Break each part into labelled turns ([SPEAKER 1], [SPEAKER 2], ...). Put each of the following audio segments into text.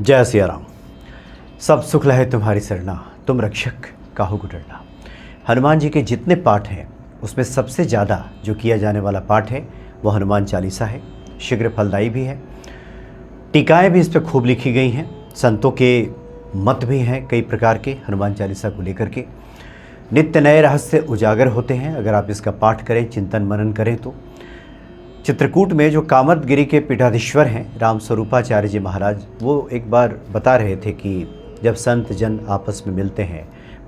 [SPEAKER 1] जय सिया राम। सब सुख लहे तुम्हारी सरना, तुम रक्षक काहू को डरना। हनुमान जी के जितने पाठ हैं उसमें सबसे ज़्यादा जो किया जाने वाला पाठ है वो हनुमान चालीसा है। शीघ्र फलदायी भी है। टीकाएँ भी इस पर खूब लिखी गई हैं। संतों के मत भी हैं कई प्रकार के हनुमान चालीसा को लेकर के। नित्य नए रहस्य उजागर होते हैं अगर आप इसका पाठ करें, चिंतन मनन करें तो। चित्रकूट में जो कामतगिरी के पीठाधीश्वर हैं राम स्वरूपाचार्य जी महाराज, वो एक बार बता रहे थे कि जब संत जन आपस में मिलते हैं,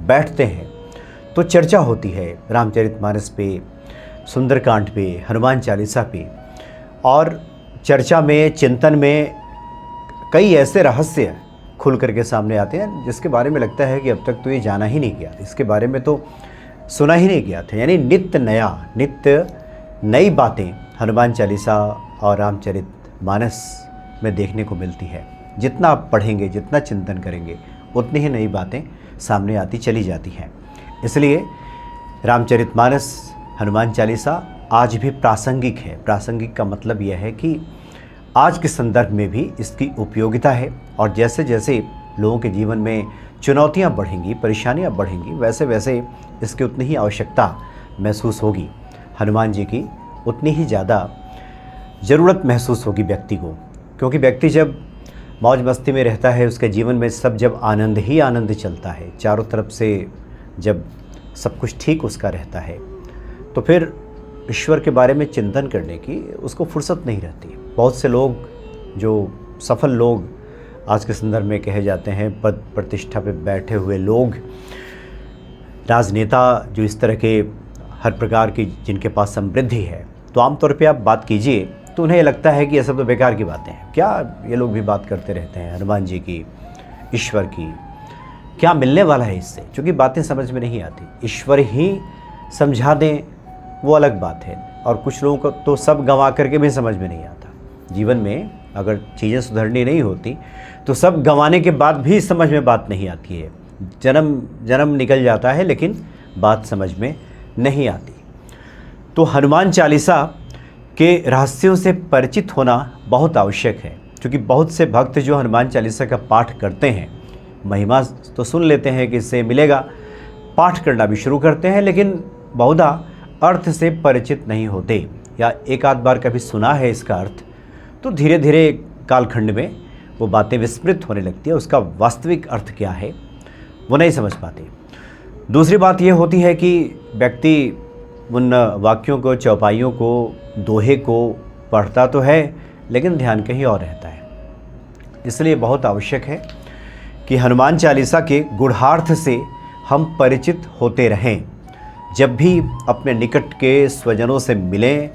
[SPEAKER 1] बैठते हैं, तो चर्चा होती है रामचरितमानस पे, सुंदरकांड पे, हनुमान चालीसा पे। और चर्चा में, चिंतन में कई ऐसे रहस्य खुल करके सामने आते हैं जिसके बारे में लगता है कि अब तक तो ये जाना ही नहीं गया, इसके बारे में तो सुना ही नहीं गया था। यानी नित्य नई बातें हनुमान चालीसा और रामचरितमानस में देखने को मिलती है। जितना आप पढ़ेंगे, जितना चिंतन करेंगे, उतनी ही नई बातें सामने आती चली जाती हैं। इसलिए रामचरितमानस, हनुमान चालीसा आज भी प्रासंगिक है। प्रासंगिक का मतलब यह है कि आज के संदर्भ में भी इसकी उपयोगिता है। और जैसे जैसे लोगों के जीवन में चुनौतियां बढ़ेंगी, परेशानियां बढ़ेंगी, वैसे वैसे इसकी उतनी ही आवश्यकता महसूस होगी। हनुमान जी की उतनी ही ज़्यादा ज़रूरत महसूस होगी व्यक्ति को, क्योंकि व्यक्ति जब मौज मस्ती में रहता है, उसके जीवन में सब जब आनंद ही आनंद चलता है, चारों तरफ से जब सब कुछ ठीक उसका रहता है, तो फिर ईश्वर के बारे में चिंतन करने की उसको फुर्सत नहीं रहती। बहुत से लोग, जो सफल लोग आज के संदर्भ में कहे जाते हैं, पद प्रतिष्ठा पे बैठे हुए लोग, राजनेता, जो इस तरह के हर प्रकार की जिनके पास समृद्धि है, तो आमतौर पे आप बात कीजिए तो उन्हें लगता है कि ये सब तो बेकार की बातें हैं। क्या ये लोग भी बात करते रहते हैं हनुमान जी की, ईश्वर की, क्या मिलने वाला है इससे? क्योंकि बातें समझ में नहीं आती। ईश्वर ही समझा दें वो अलग बात है, और कुछ लोगों को तो सब गंवा करके भी समझ में नहीं आता। जीवन में अगर चीज़ें सुधरनी नहीं होती तो सब गंवाने के बाद भी समझ में बात नहीं आती है। जन्म निकल जाता है लेकिन बात समझ में नहीं आती। तो हनुमान चालीसा के रहस्यों से परिचित होना बहुत आवश्यक है, क्योंकि बहुत से भक्त जो हनुमान चालीसा का पाठ करते हैं, महिमा तो सुन लेते हैं कि इससे मिलेगा, पाठ करना भी शुरू करते हैं, लेकिन बहुधा अर्थ से परिचित नहीं होते, या एक आध बार कभी सुना है इसका अर्थ, तो धीरे धीरे कालखंड में वो बातें विस्मृत होने लगती है। उसका वास्तविक अर्थ क्या है वो नहीं समझ पाते। दूसरी बात ये होती है कि व्यक्ति उन वाक्यों को, चौपाइयों को, दोहे को पढ़ता तो है, लेकिन ध्यान कहीं और रहता है। इसलिए बहुत आवश्यक है कि हनुमान चालीसा के गूढ़ार्थ से हम परिचित होते रहें। जब भी अपने निकट के स्वजनों से मिलें,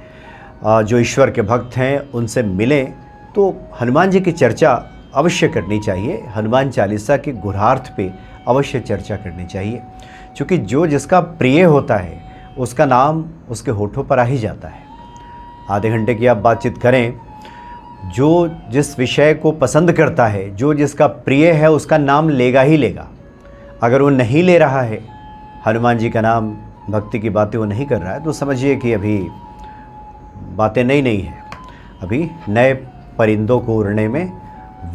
[SPEAKER 1] जो ईश्वर के भक्त हैं उनसे मिलें, तो हनुमान जी की चर्चा अवश्य करनी चाहिए। हनुमान चालीसा के गूढ़ार्थ पे अवश्य चर्चा करनी चाहिए, क्योंकि जो जिसका प्रिय होता है उसका नाम उसके होठों पर आ ही जाता है। आधे घंटे की आप बातचीत करें, जो जिस विषय को पसंद करता है, जो जिसका प्रिय है, उसका नाम लेगा ही लेगा। अगर वो नहीं ले रहा है हनुमान जी का नाम, भक्ति की बातें वो नहीं कर रहा है, तो समझिए कि अभी बातें नई हैं, अभी नए परिंदों को उड़ने में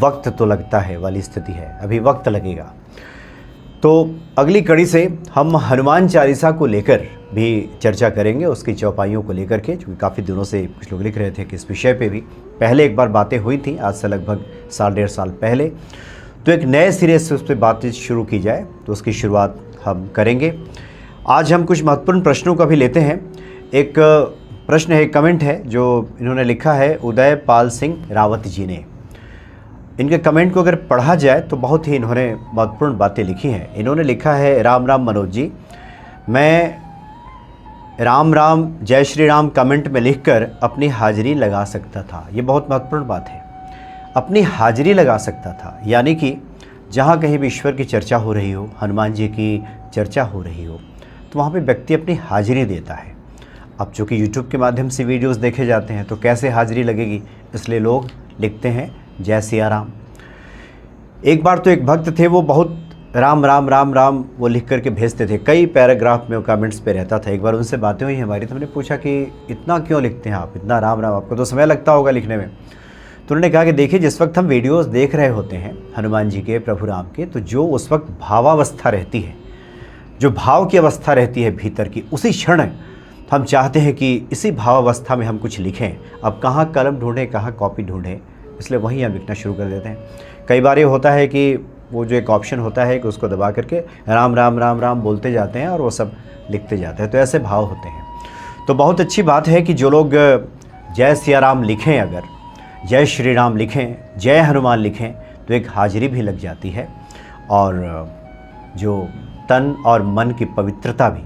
[SPEAKER 1] वक्त तो लगता है वाली स्थिति है, अभी वक्त लगेगा। तो अगली कड़ी से हम हनुमान चालीसा को लेकर भी चर्चा करेंगे, उसकी चौपाइयों को लेकर के, क्योंकि काफ़ी दिनों से कुछ लोग लिख रहे थे कि इस विषय पे भी पहले एक बार बातें हुई थी, आज से लगभग 1.5 साल पहले। तो एक नए सिरे से उस पर बातचीत शुरू की जाए, तो उसकी शुरुआत हम करेंगे। आज हम कुछ महत्वपूर्ण प्रश्नों का भी लेते हैं। एक प्रश्न है, कमेंट है जो इन्होंने लिखा है उदय पाल सिंह रावत जी ने। इनके कमेंट को अगर पढ़ा जाए तो बहुत ही इन्होंने महत्वपूर्ण बातें लिखी हैं। इन्होंने लिखा है, राम राम मनोज जी, मैं राम राम जय श्री राम कमेंट में लिखकर अपनी हाजिरी लगा सकता था। ये बहुत महत्वपूर्ण बात है, अपनी हाजिरी लगा सकता था। यानी कि जहाँ कहीं भी ईश्वर की चर्चा हो रही हो, हनुमान जी की चर्चा हो रही हो, तो वहाँ पे व्यक्ति अपनी हाजिरी देता है। अब चूँकि यूट्यूब के माध्यम से वीडियोस देखे जाते हैं तो कैसे हाजिरी लगेगी, इसलिए लोग लिखते हैं जय सिया राम। एक बार तो एक भक्त थे, वो बहुत राम राम राम राम वो लिख करके भेजते थे, कई पैराग्राफ में वो कमेंट्स पे रहता था। एक बार उनसे बातें हुई हमारी, तो हमने पूछा कि इतना क्यों लिखते हैं आप, इतना राम राम, आपको तो समय लगता होगा लिखने में। तो उन्होंने कहा कि देखिए, जिस वक्त हम वीडियोस देख रहे होते हैं हनुमान जी के, प्रभु राम के, तो जो उस वक्त भावावस्था रहती है, जो भाव की अवस्था रहती है भीतर की, उसी क्षण हम चाहते हैं कि इसी भावावस्था में हम कुछ लिखें। अब कहाँ कलम ढूंढें, कहाँ कॉपी ढूंढें, इसलिए वहीं हम लिखना शुरू कर देते हैं। कई बार ये होता है कि वो जो एक ऑप्शन होता है कि उसको दबा करके राम राम राम राम बोलते जाते हैं और वो सब लिखते जाते हैं, तो ऐसे भाव होते हैं। तो बहुत अच्छी बात है कि जो लोग जय सिया राम लिखें, अगर जय श्री राम लिखें, जय हनुमान लिखें, तो एक हाजिरी भी लग जाती है और जो तन और मन की पवित्रता भी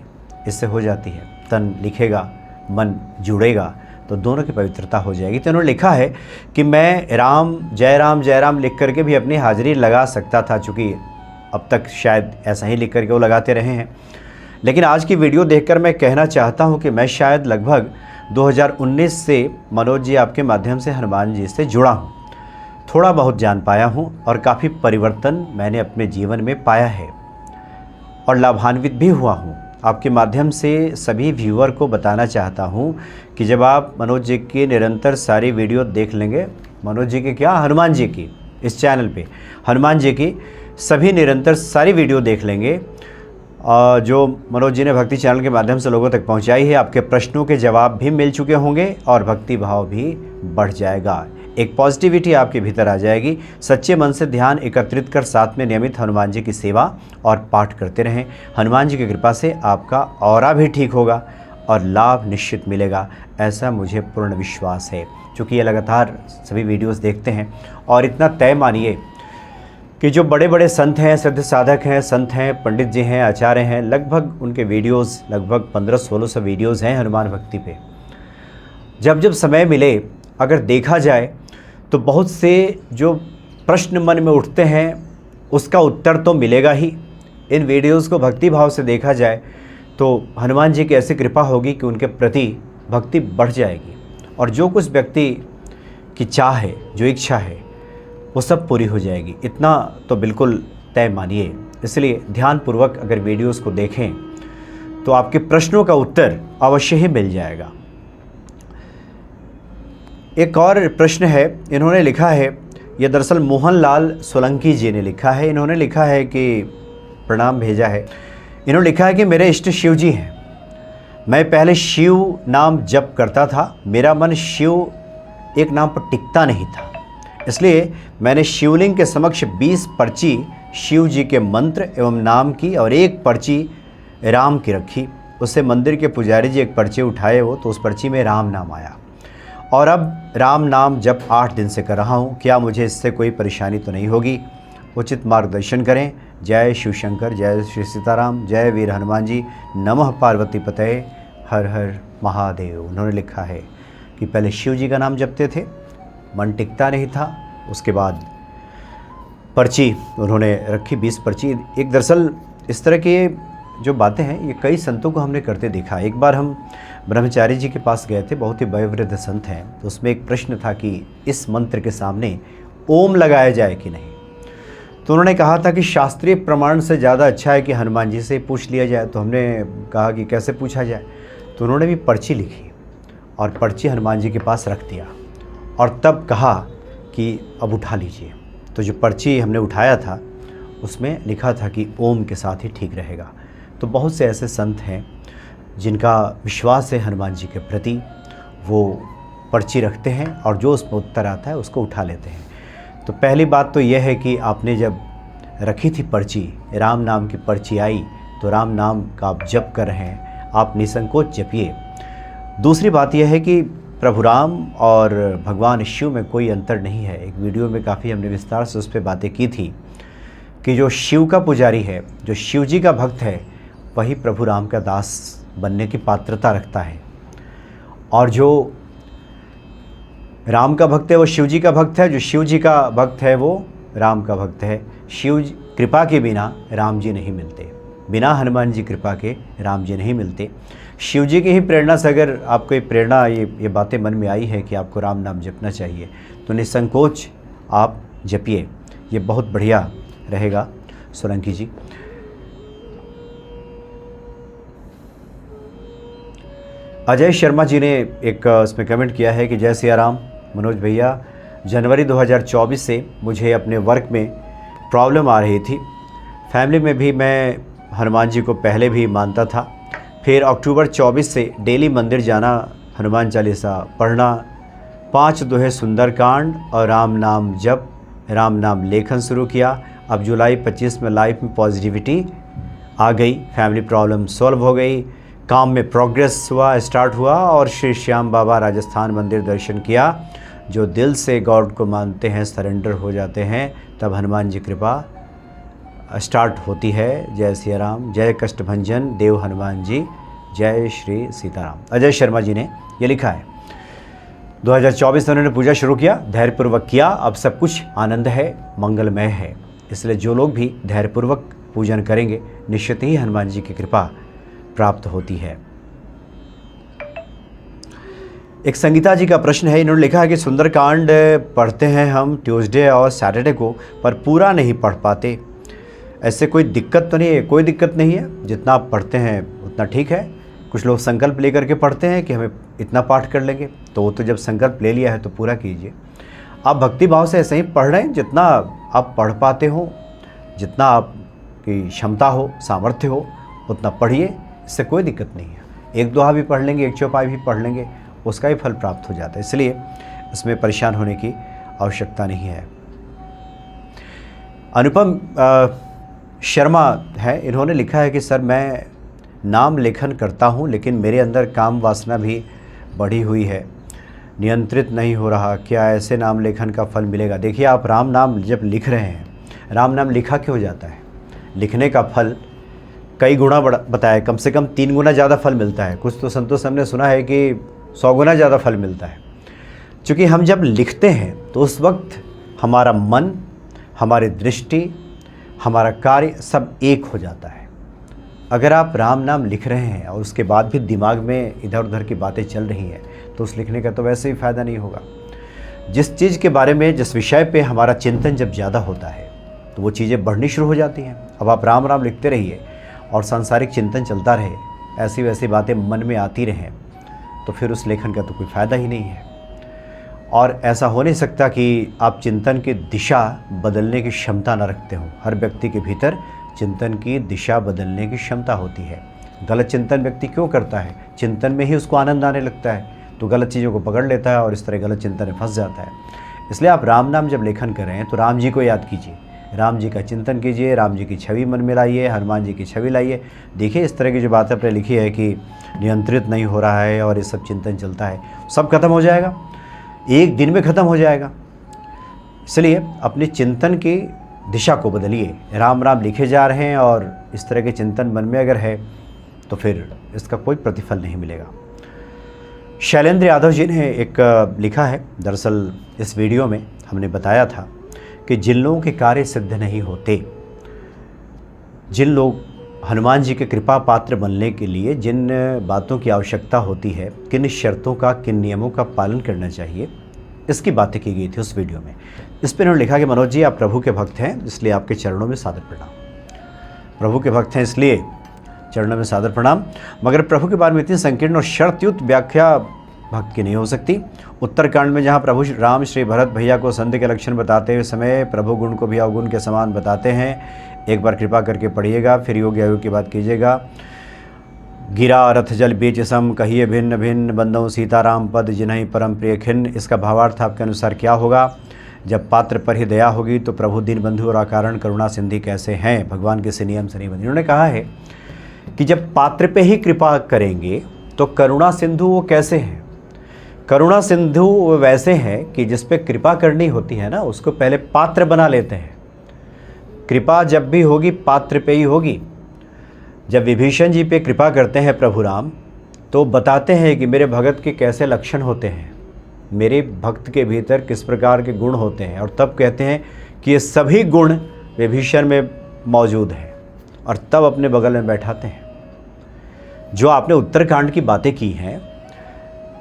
[SPEAKER 1] इससे हो जाती है। तन लिखेगा, मन जुड़ेगा, तो दोनों की पवित्रता हो जाएगी। तो उन्होंने लिखा है कि मैं राम जय राम लिख करके भी अपनी हाजिरी लगा सकता था, चूँकि अब तक शायद ऐसा ही लिख करके वो लगाते रहे हैं। लेकिन आज की वीडियो देखकर मैं कहना चाहता हूं कि मैं शायद लगभग 2019 से मनोज जी आपके माध्यम से हनुमान जी से जुड़ा हूं, थोड़ा बहुत जान पाया हूं और काफ़ी परिवर्तन मैंने अपने जीवन में पाया है और लाभान्वित भी हुआ हूं। आपके माध्यम से सभी व्यूअर को बताना चाहता हूं कि जब आप मनोज जी की निरंतर सारी वीडियो देख लेंगे, मनोज जी की क्या, हनुमान जी की, इस चैनल पे हनुमान जी की सभी निरंतर सारी वीडियो देख लेंगे जो मनोज जी ने भक्ति चैनल के माध्यम से लोगों तक पहुंचाई है, आपके प्रश्नों के जवाब भी मिल चुके होंगे और भक्ति भाव भी बढ़ जाएगा। एक पॉजिटिविटी आपके भीतर आ जाएगी। सच्चे मन से ध्यान एकत्रित कर साथ में नियमित हनुमान जी की सेवा और पाठ करते रहें। हनुमान जी की कृपा से आपका ऑरा भी ठीक होगा और लाभ निश्चित मिलेगा, ऐसा मुझे पूर्ण विश्वास है। क्योंकि ये लगातार सभी वीडियोस देखते हैं और इतना तय मानिए कि जो बड़े बड़े संत हैं, सिद्ध साधक हैं, संत हैं, पंडित जी हैं, आचार्य हैं, लगभग उनके वीडियोस लगभग 1500-1600 वीडियोस हैं हनुमान भक्ति पे। जब जब समय मिले अगर देखा जाए तो बहुत से जो प्रश्न मन में उठते हैं उसका उत्तर तो मिलेगा ही। इन वीडियोस को भक्ति भाव से देखा जाए तो हनुमान जी की ऐसी कृपा होगी कि उनके प्रति भक्ति बढ़ जाएगी और जो कुछ व्यक्ति की चाह है, जो इच्छा है, वो सब पूरी हो जाएगी। इतना तो बिल्कुल तय मानिए। इसलिए ध्यानपूर्वक अगर वीडियोस को देखें तो आपके प्रश्नों का उत्तर अवश्य ही मिल जाएगा। एक और प्रश्न है, इन्होंने लिखा है, यह दरअसल मोहनलाल सोलंकी जी ने लिखा है। इन्होंने लिखा है कि प्रणाम भेजा है। इन्होंने लिखा है कि मेरे इष्ट शिव जी हैं। मैं पहले शिव नाम जप करता था, मेरा मन शिव एक नाम पर टिकता नहीं था, इसलिए मैंने शिवलिंग के समक्ष 20 पर्ची शिव जी के मंत्र एवं नाम की और एक पर्ची राम की रखी। उससे मंदिर के पुजारी जी एक पर्ची उठाए हो तो उस पर्ची में राम नाम आया और अब राम नाम जप 8 दिन से कर रहा हूँ। क्या मुझे इससे कोई परेशानी तो नहीं होगी? उचित मार्गदर्शन करें। जय शिव शंकर, जय श्री सीताराम, जय वीर हनुमान जी, नमः पार्वती पतये, हर हर महादेव। उन्होंने लिखा है कि पहले शिव जी का नाम जपते थे, मन टिकता नहीं था, उसके बाद पर्ची उन्होंने रखी 20 पर्ची। एक दरअसल इस तरह के जो बातें हैं ये कई संतों को हमने करते देखा। एक बार हम ब्रह्मचारी जी के पास गए थे, बहुत ही वयोवृद्ध संत हैं, तो उसमें एक प्रश्न था कि इस मंत्र के सामने ओम लगाया जाए कि नहीं। तो उन्होंने कहा था कि शास्त्रीय प्रमाण से ज़्यादा अच्छा है कि हनुमान जी से पूछ लिया जाए। तो हमने कहा कि कैसे पूछा जाए, तो उन्होंने भी पर्ची लिखी और पर्ची हनुमान जी के पास रख दिया और तब कहा कि अब उठा लीजिए। तो जो पर्ची हमने उठाया था उसमें लिखा था कि ओम के साथ ही ठीक रहेगा। तो बहुत से ऐसे संत हैं जिनका विश्वास है हनुमान जी के प्रति, वो पर्ची रखते हैं और जो उसमें उत्तर आता है उसको उठा लेते हैं। तो पहली बात तो यह है कि आपने जब रखी थी पर्ची, राम नाम की पर्ची आई, तो राम नाम का आप जप कर रहे हैं, आप निसंकोच जपिए। दूसरी बात यह है कि प्रभु राम और भगवान शिव में कोई अंतर नहीं है। एक वीडियो में काफ़ी हमने विस्तार से उस पर बातें की थी कि जो शिव का पुजारी है, जो शिव जी का भक्त है, वही प्रभु राम का दास बनने की पात्रता रखता है और जो राम का भक्त है वो शिव जी का भक्त है, जो शिव जी का भक्त है वो राम का भक्त है। शिव कृपा के बिना राम जी नहीं मिलते, बिना हनुमान जी कृपा के राम जी नहीं मिलते। शिव जी की ही प्रेरणा से अगर आपको ये प्रेरणा, ये बातें मन में आई है कि आपको राम नाम जपना चाहिए, तो निसंकोच आप जपिए, ये बहुत बढ़िया रहेगा। सोलंकी जी, अजय शर्मा जी ने एक इसमें कमेंट किया है कि जय सिया राम मनोज भैया, जनवरी 2024 से मुझे अपने वर्क में प्रॉब्लम आ रही थी। फैमिली में भी मैं हनुमान जी को पहले भी मानता था। फिर अक्टूबर 24 से डेली मंदिर जाना, हनुमान चालीसा पढ़ना, 5 दोहे सुंदरकांड और राम नाम जप, राम नाम लेखन शुरू किया। अब जुलाई 25 में लाइफ में पॉजिटिविटी आ गई, फैमिली प्रॉब्लम सॉल्व हो गई, काम में प्रोग्रेस स्टार्ट हुआ और श्री श्याम बाबा राजस्थान मंदिर दर्शन किया। जो दिल से गॉड को मानते हैं, सरेंडर हो जाते हैं, तब हनुमान जी कृपा स्टार्ट होती है। जय सिया राम, जय कष्टभंजन देव हनुमान जी, जय श्री सीताराम। अजय शर्मा जी ने ये लिखा है। 2024 में उन्होंने पूजा शुरू किया, धैर्यपूर्वक किया, अब सब कुछ आनंद है, मंगलमय है। इसलिए जो लोग भी धैर्यपूर्वक पूजन करेंगे निश्चित ही हनुमान जी की कृपा प्राप्त होती है। एक संगीता जी का प्रश्न है, इन्होंने लिखा है कि सुंदरकांड पढ़ते हैं हम ट्यूसडे और सैटरडे को, पर पूरा नहीं पढ़ पाते। ऐसे कोई दिक्कत तो नहीं है? कोई दिक्कत नहीं है, जितना आप पढ़ते हैं उतना ठीक है। कुछ लोग संकल्प लेकर के पढ़ते हैं कि हमें इतना पाठ कर लेंगे, तो वो तो जब संकल्प ले लिया है तो पूरा कीजिए। आप भक्ति भाव से ऐसे ही पढ़ रहे हैं, जितना आप पढ़ पाते हो, जितना आपकी क्षमता हो, सामर्थ्य हो, उतना पढ़िए, इससे कोई दिक्कत नहीं है। एक दोहा भी पढ़ लेंगे, एक चौपाई भी पढ़ लेंगे, उसका ही फल प्राप्त हो जाता है। इसलिए इसमें परेशान होने की आवश्यकता नहीं है। अनुपम शर्मा है, इन्होंने लिखा है कि सर मैं नाम लेखन करता हूँ, लेकिन मेरे अंदर काम वासना भी बढ़ी हुई है, नियंत्रित नहीं हो रहा, क्या ऐसे नाम लेखन का फल मिलेगा? देखिए, आप राम नाम जब लिख रहे हैं, राम नाम लिखा क्यों जाता है? लिखने का फल कई गुना बताया, कम से कम 3 गुना ज़्यादा फल मिलता है। कुछ तो संतोष हमने सुना है कि 100 गुना ज़्यादा फल मिलता है। क्योंकि हम जब लिखते हैं तो उस वक्त हमारा मन, हमारी दृष्टि, हमारा कार्य सब एक हो जाता है। अगर आप राम नाम लिख रहे हैं और उसके बाद भी दिमाग में इधर उधर की बातें चल रही हैं, तो उस लिखने का तो वैसे ही फ़ायदा नहीं होगा। जिस चीज़ के बारे में, जिस विषय पे हमारा चिंतन जब ज़्यादा होता है तो वो चीज़ें बढ़नी शुरू हो जाती हैं। अब आप राम राम लिखते रहिए और सांसारिक चिंतन चलता रहे, ऐसी वैसी बातें मन में आती रहें, तो फिर उस लेखन का तो कोई फ़ायदा ही नहीं है। और ऐसा हो नहीं सकता कि आप चिंतन की दिशा बदलने की क्षमता न रखते हो। हर व्यक्ति के भीतर चिंतन की दिशा बदलने की क्षमता होती है। गलत चिंतन व्यक्ति क्यों करता है? चिंतन में ही उसको आनंद आने लगता है, तो गलत चीज़ों को पकड़ लेता है और इस तरह गलत चिंतन में फंस जाता है। इसलिए आप राम नाम जब लेखन कर रहे हैं तो राम जी को याद कीजिए, राम जी का चिंतन कीजिए, राम जी की छवि मन में लाइए, हनुमान जी की छवि लाइए। देखिए, इस तरह की जो बात आपने लिखी है कि नियंत्रित नहीं हो रहा है और ये सब चिंतन चलता है, सब खत्म हो जाएगा, एक दिन में ख़त्म हो जाएगा। इसलिए अपने चिंतन की दिशा को बदलिए। राम राम लिखे जा रहे हैं और इस तरह के चिंतन मन में अगर है तो फिर इसका कोई प्रतिफल नहीं मिलेगा। शैलेंद्र यादव जी ने एक लिखा है, दरअसल इस वीडियो में हमने बताया था कि जिन लोगों के कार्य सिद्ध नहीं होते, जिन लोग हनुमान जी के कृपा पात्र बनने के लिए जिन बातों की आवश्यकता होती है, किन शर्तों का, किन नियमों का पालन करना चाहिए, इसकी बातें की गई थी उस वीडियो में। इस पर उन्होंने लिखा कि मनोज जी, आप प्रभु के भक्त हैं, इसलिए आपके चरणों में सादर प्रणाम। प्रभु के भक्त हैं इसलिए चरणों में सादर प्रणाम। मगर प्रभु के बारे में इतनी संकीर्ण और शर्तयुक्त व्याख्या भक्त की नहीं हो सकती। उत्तरकांड में जहाँ प्रभु राम श्री भरत भैया को संत के लक्षण बताते हुए समय प्रभु गुण को भी अवगुण के समान बताते हैं। एक बार कृपा करके पढ़िएगा, फिर योग आयोग की बात कीजिएगा। गिरा रथ जल बीच सम, कहिए भिन्न भिन्न, बंदों सीताराम पद जिन्हीं परम प्रिय खिन्न। इसका भावार्थ आपके अनुसार क्या होगा? जब पात्र पर ही दया होगी तो प्रभु दीन बंधु और अकारण करुणा सिंधी कैसे हैं? भगवान किसी नियम से नहीं बंधे। उन्होंने कहा है कि जब पात्र पे ही कृपा करेंगे तो करुणा सिंधु वो कैसे हैं? करुणा सिंधु वो वैसे हैं कि जिस पे कृपा करनी होती है ना, उसको पहले पात्र बना लेते हैं। कृपा जब भी होगी पात्र पे ही होगी। जब विभीषण जी पे कृपा करते हैं प्रभु राम, तो बताते हैं कि मेरे भगत के कैसे लक्षण होते हैं, मेरे भक्त के भीतर किस प्रकार के गुण होते हैं, और तब कहते हैं कि ये सभी गुण विभीषण में मौजूद हैं, और तब अपने बगल में बैठाते हैं। जो आपने उत्तरकांड की बातें की हैं,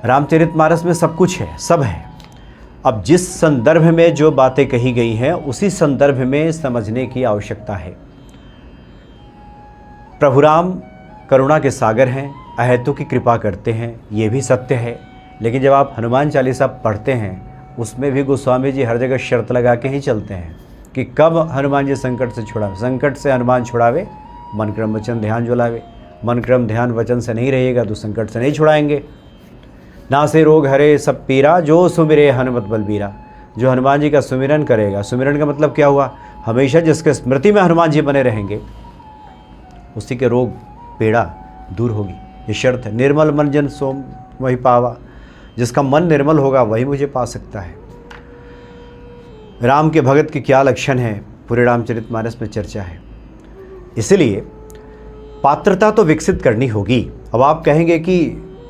[SPEAKER 1] रामचरितमानस में सब कुछ है, सब है। अब जिस संदर्भ में जो बातें कही गई हैं, उसी संदर्भ में समझने की आवश्यकता है। प्रभु राम करुणा के सागर हैं, अहेतु की कृपा करते हैं, ये भी सत्य है। लेकिन जब आप हनुमान चालीसा पढ़ते हैं उसमें भी गोस्वामी जी हर जगह शर्त लगा के ही चलते हैं कि कब हनुमान जी संकट से छुड़ावे। संकट से हनुमान छुड़ावे, मन क्रम वचन ध्यान जो लावे। मन क्रम ध्यान वचन से नहीं रहेगा तो संकट से नहीं छुड़ाएंगे। ना से रोग हरे सब पीरा, जो सुमिरे हनुमत बलबीरा। जो हनुमान जी का सुमिरन करेगा, सुमिरन का मतलब क्या हुआ, हमेशा जिसके स्मृति में हनुमान जी बने रहेंगे उसी के रोग पीड़ा दूर होगी। ये शर्त है। निर्मल मन जन सोम वही पावा। जिसका मन निर्मल होगा वही मुझे पा सकता है। राम के भगत के क्या लक्षण हैं, पूरे रामचरितमानस में चर्चा है। इसलिए पात्रता तो विकसित करनी होगी। अब आप कहेंगे कि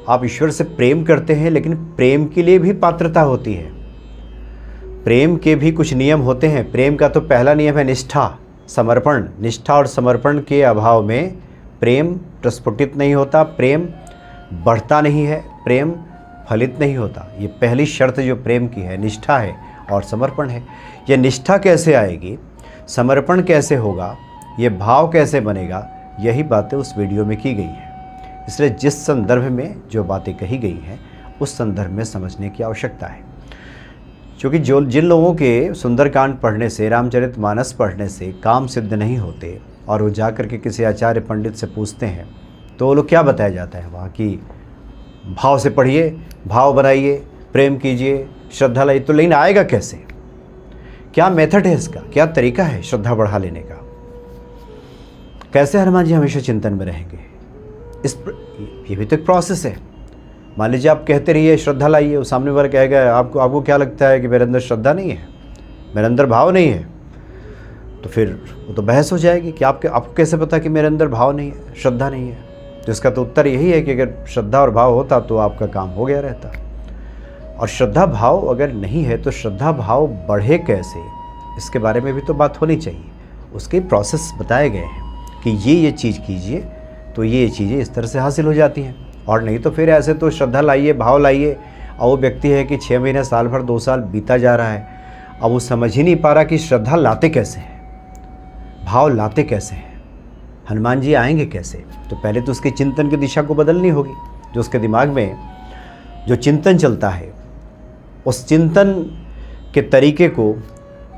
[SPEAKER 1] आप ईश्वर से प्रेम करते हैं, लेकिन प्रेम के लिए भी पात्रता होती है। प्रेम के भी कुछ नियम होते हैं। प्रेम का तो पहला नियम है निष्ठा, समर्पण। निष्ठा और समर्पण के अभाव में प्रेम प्रस्फुटित नहीं होता, प्रेम बढ़ता नहीं है, प्रेम फलित नहीं होता। ये पहली शर्त जो प्रेम की है, निष्ठा है और समर्पण है। ये निष्ठा कैसे आएगी, समर्पण कैसे होगा, ये भाव कैसे बनेगा, यही बातें उस वीडियो में की गई हैं। इसलिए जिस संदर्भ में जो बातें कही गई हैं उस संदर्भ में समझने की आवश्यकता है। क्योंकि जिन लोगों के सुंदरकांड पढ़ने से, रामचरितमानस पढ़ने से काम सिद्ध नहीं होते और वो जाकर के किसी आचार्य पंडित से पूछते हैं तो वो लोग क्या बताया जाता है वहाँ की, भाव से पढ़िए, भाव बनाइए, प्रेम कीजिए, श्रद्धा लाइए। तो लेकिन आएगा कैसे, क्या मेथड है इसका, क्या तरीका है श्रद्धा बढ़ा लेने का, कैसे हनुमान जी हमेशा चिंतन में रहेंगे, ये भी तो एक प्रोसेस है। मान लीजिए आप कहते रहिए श्रद्धा लाइए, वो सामने वाला कहेगा आपको क्या लगता है कि मेरे अंदर श्रद्धा नहीं है, मेरे अंदर भाव नहीं है, तो फिर वो तो बहस हो जाएगी कि आपको कैसे पता कि मेरे अंदर भाव नहीं है, श्रद्धा नहीं है। तो इसका तो उत्तर यही है कि अगर श्रद्धा और भाव होता तो आपका काम हो गया रहता। और श्रद्धा भाव अगर नहीं है तो श्रद्धा भाव बढ़े कैसे, इसके बारे में भी तो बात होनी चाहिए। उसके प्रोसेस बताए गए हैं कि ये चीज़ कीजिए तो ये चीज़ें इस तरह से हासिल हो जाती हैं। और नहीं तो फिर ऐसे तो श्रद्धा लाइए, भाव लाइए, और वो व्यक्ति है कि 6 महीने, साल भर, 2 साल बीता जा रहा है, अब वो समझ ही नहीं पा रहा कि श्रद्धा लाते कैसे हैं, भाव लाते कैसे हैं, हनुमान जी आएंगे कैसे। तो पहले तो उसके चिंतन की दिशा को बदलनी होगी। जो उसके दिमाग में जो चिंतन चलता है, उस चिंतन के तरीके को,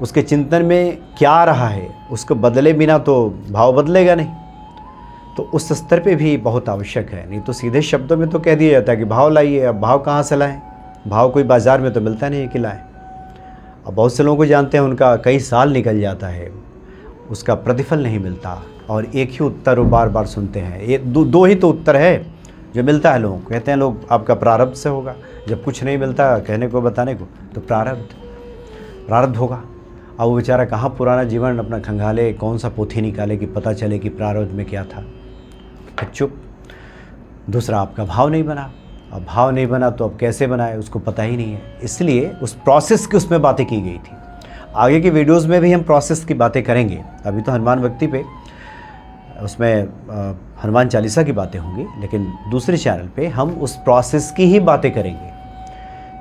[SPEAKER 1] उसके चिंतन में क्या आ रहा है, उसको बदले बिना तो भाव बदलेगा नहीं। तो उस स्तर पे भी बहुत आवश्यक है। नहीं तो सीधे शब्दों में तो कह दिया जाता है कि भाव लाइए। अब भाव कहाँ से लाएं, भाव कोई बाज़ार में तो मिलता नहीं है कि लाएं। अब बहुत से लोगों को जानते हैं, उनका कई साल निकल जाता है, उसका प्रतिफल नहीं मिलता और एक ही उत्तर वो बार बार सुनते हैं। ये दो ही तो उत्तर है जो मिलता है लोगों को। कहते हैं लोग आपका प्रारब्ध से होगा। जब कुछ नहीं मिलता कहने को, बताने को, तो प्रारब्ध होगा। अब वो बेचारा कहाँ पुराना जीवन अपना खंगाले, कौन सा पोथी निकाले कि पता चले कि प्रारब्ध में क्या था। फिर चुप। दूसरा, आपका भाव नहीं बना। अब भाव नहीं बना तो अब कैसे बनाए, उसको पता ही नहीं है। इसलिए उस प्रोसेस की उसमें बातें की गई थी। आगे की वीडियोस में भी हम प्रोसेस की बातें करेंगे। अभी तो हनुमान भक्ति पे उसमें हनुमान चालीसा की बातें होंगी, लेकिन दूसरे चैनल पे हम उस प्रोसेस की ही बातें करेंगे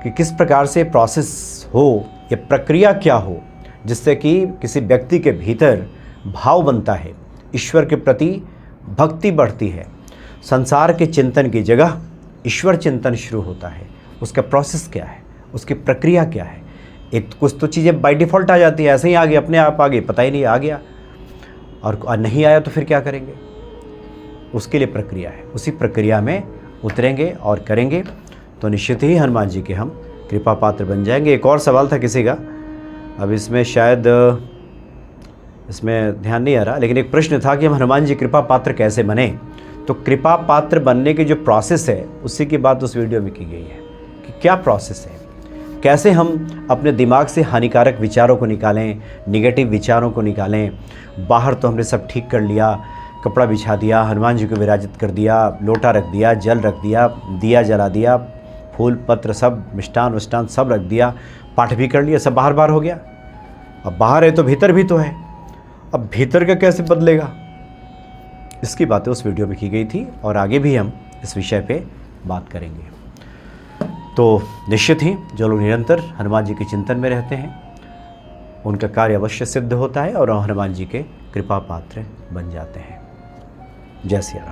[SPEAKER 1] कि किस प्रकार से प्रोसेस हो, ये प्रक्रिया क्या हो, जिससे कि किसी व्यक्ति के भीतर भाव बनता है, ईश्वर के प्रति भक्ति बढ़ती है, संसार के चिंतन की जगह ईश्वर चिंतन शुरू होता है। उसका प्रोसेस क्या है, उसकी प्रक्रिया क्या है। एक कुछ तो चीज़ें बाय डिफ़ॉल्ट आ जाती है, ऐसे ही आ गई, अपने आप आ गई, पता ही नहीं आ गया। और नहीं आया तो फिर क्या करेंगे, उसके लिए प्रक्रिया है। उसी प्रक्रिया में उतरेंगे और करेंगे तो निश्चित ही हनुमान जी के हम कृपा पात्र बन जाएंगे। एक और सवाल था किसी का, अब इसमें शायद इसमें ध्यान नहीं आ रहा, लेकिन एक प्रश्न था कि हम हनुमान जी कृपा पात्र कैसे बने। तो कृपा पात्र बनने की जो प्रोसेस है उसी की बात उस वीडियो में की गई है कि क्या प्रोसेस है, कैसे हम अपने दिमाग से हानिकारक विचारों को निकालें, निगेटिव विचारों को निकालें। बाहर तो हमने सब ठीक कर लिया, कपड़ा बिछा दिया, हनुमान जी को विराजित कर दिया, लोटा रख दिया, जल रख दिया, दिया जला दिया, फूल पत्र सब, मिष्ठान विष्ठान सब रख दिया, पाठ भी कर लिया, सब बाहर बाहर हो गया। अब बाहर है तो भीतर भी तो है, अब भीतर का कैसे बदलेगा, इसकी बातें उस वीडियो में की गई थी और आगे भी हम इस विषय पे बात करेंगे। तो निश्चित ही जो लोग निरंतर हनुमान जी के चिंतन में रहते हैं उनका कार्य अवश्य सिद्ध होता है और हनुमान जी के कृपा पात्र बन जाते हैं। जय सिया राम।